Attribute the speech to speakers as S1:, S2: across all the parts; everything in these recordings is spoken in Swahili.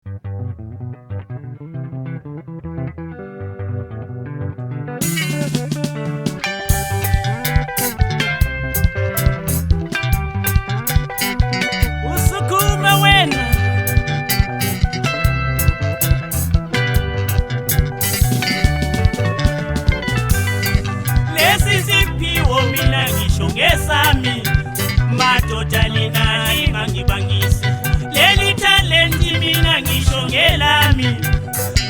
S1: Usukume wena lesi siphiwo mina ngisho ngesami madoda lina lingangibangisi leli talenti mina ngisho ngelami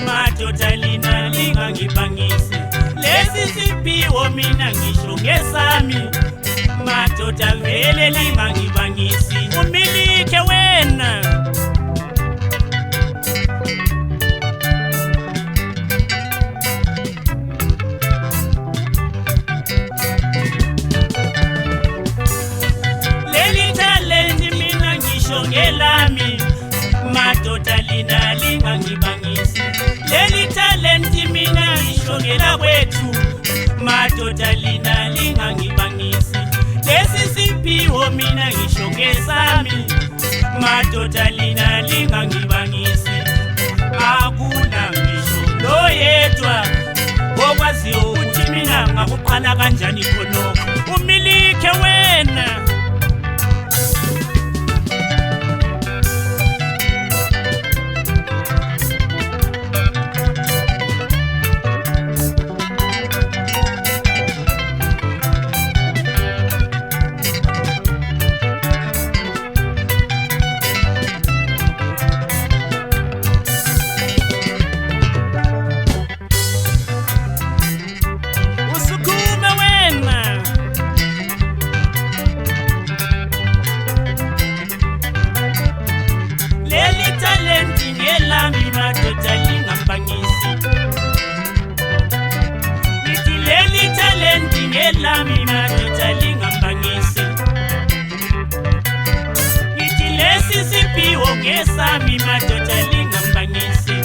S1: madoda lina lingangibangisi lesi siphiwo mina ngisho ngesami madoda vele lingangibangisi umilike wena leli talenti mina ngisho ngelami madoda lina lingangibangisi leli talenti mina ngisho ngelakwethu madoda lina lingangibangisi lesi siphiwo mina ngisho ngesami madoda lina lingangibangisi akuna ngisho lo yedwa okwaziyo ukuthi mina ngakuqala kanjani khonokho umilike wena lami madoda lingambangisi ngithi lesi siphiwo ngesami madoda lingambangisi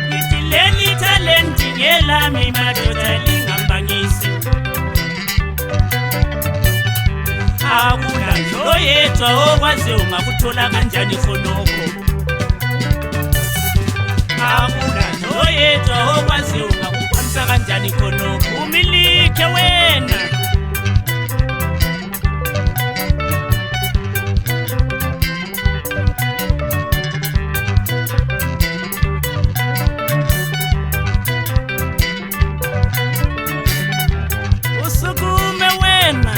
S1: ngithi leli talenti ngelami madoda lingambangisi akula njo yedwa okwazi ungakuthola kanjani khonokho akula njo yedwa okwazi ungakukwanisa kanjani khonokho umilike wena usukume wena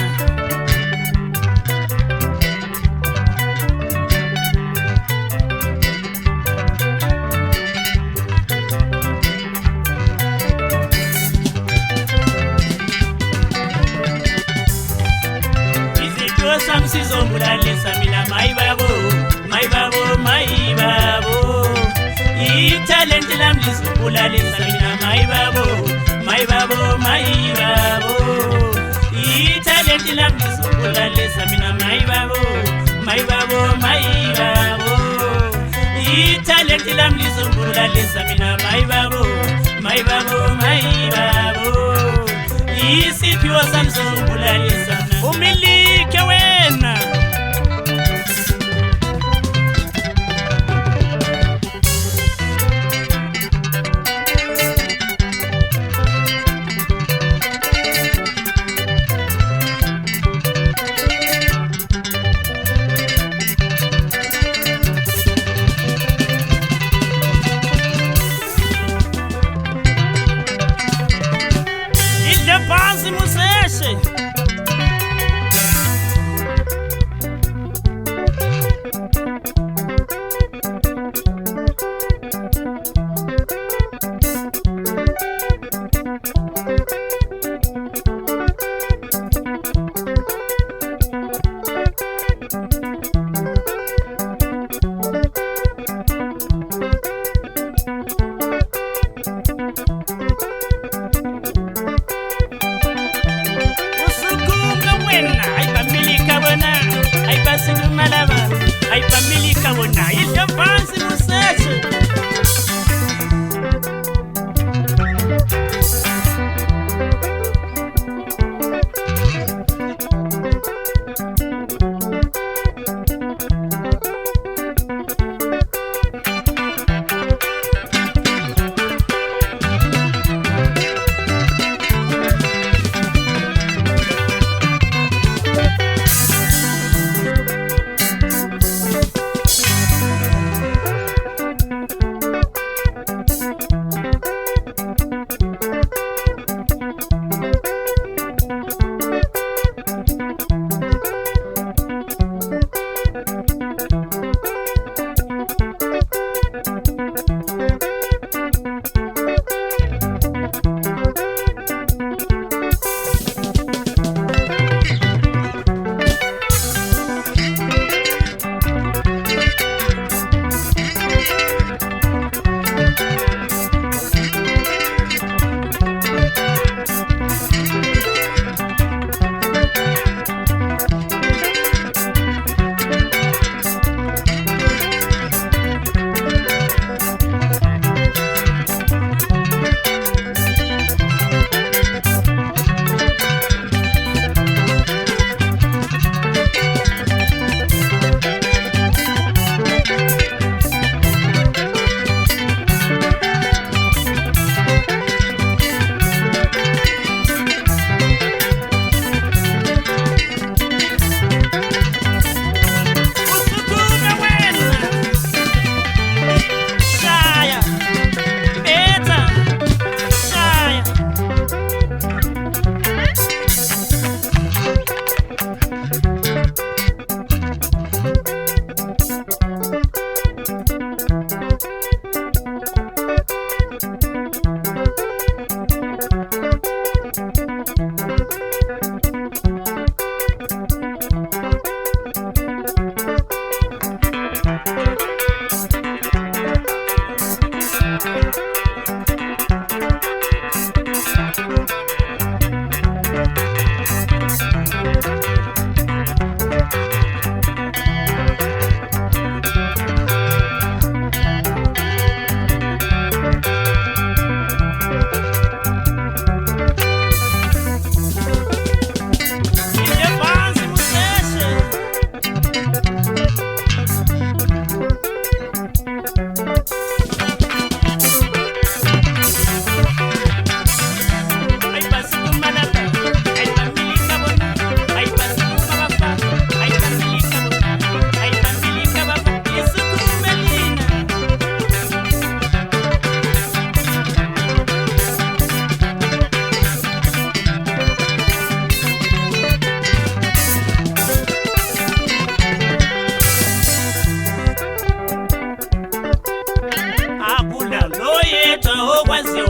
S1: Sizombulalisa mina maibabo italenti lami lizombulalisa mina maibabo italenti lami lizombulalisa mina maibabo italenti lami lizombulalisa mina maibabo isiphiwo sami sizombulalisa umilike wena idle phansi museshe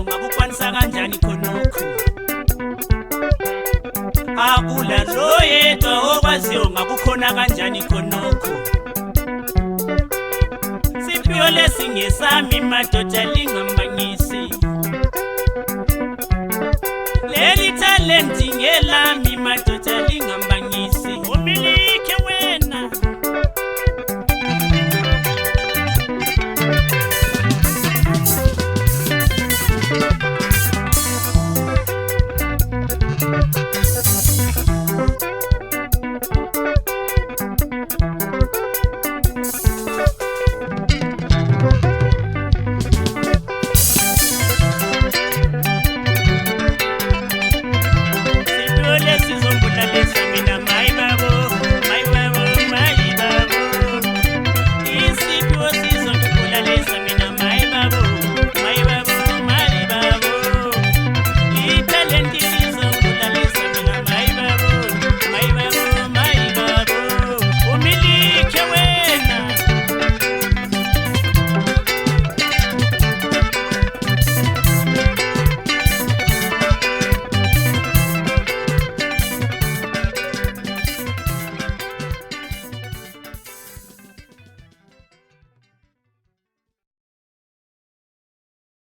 S1: ungakukwanisa kanjani khonokho. Akula lo yedwa okwaziyo ungakukhona kanjani khonokho. Siphiwo lesingesami madoda lingambangisi. Leli talent ngelami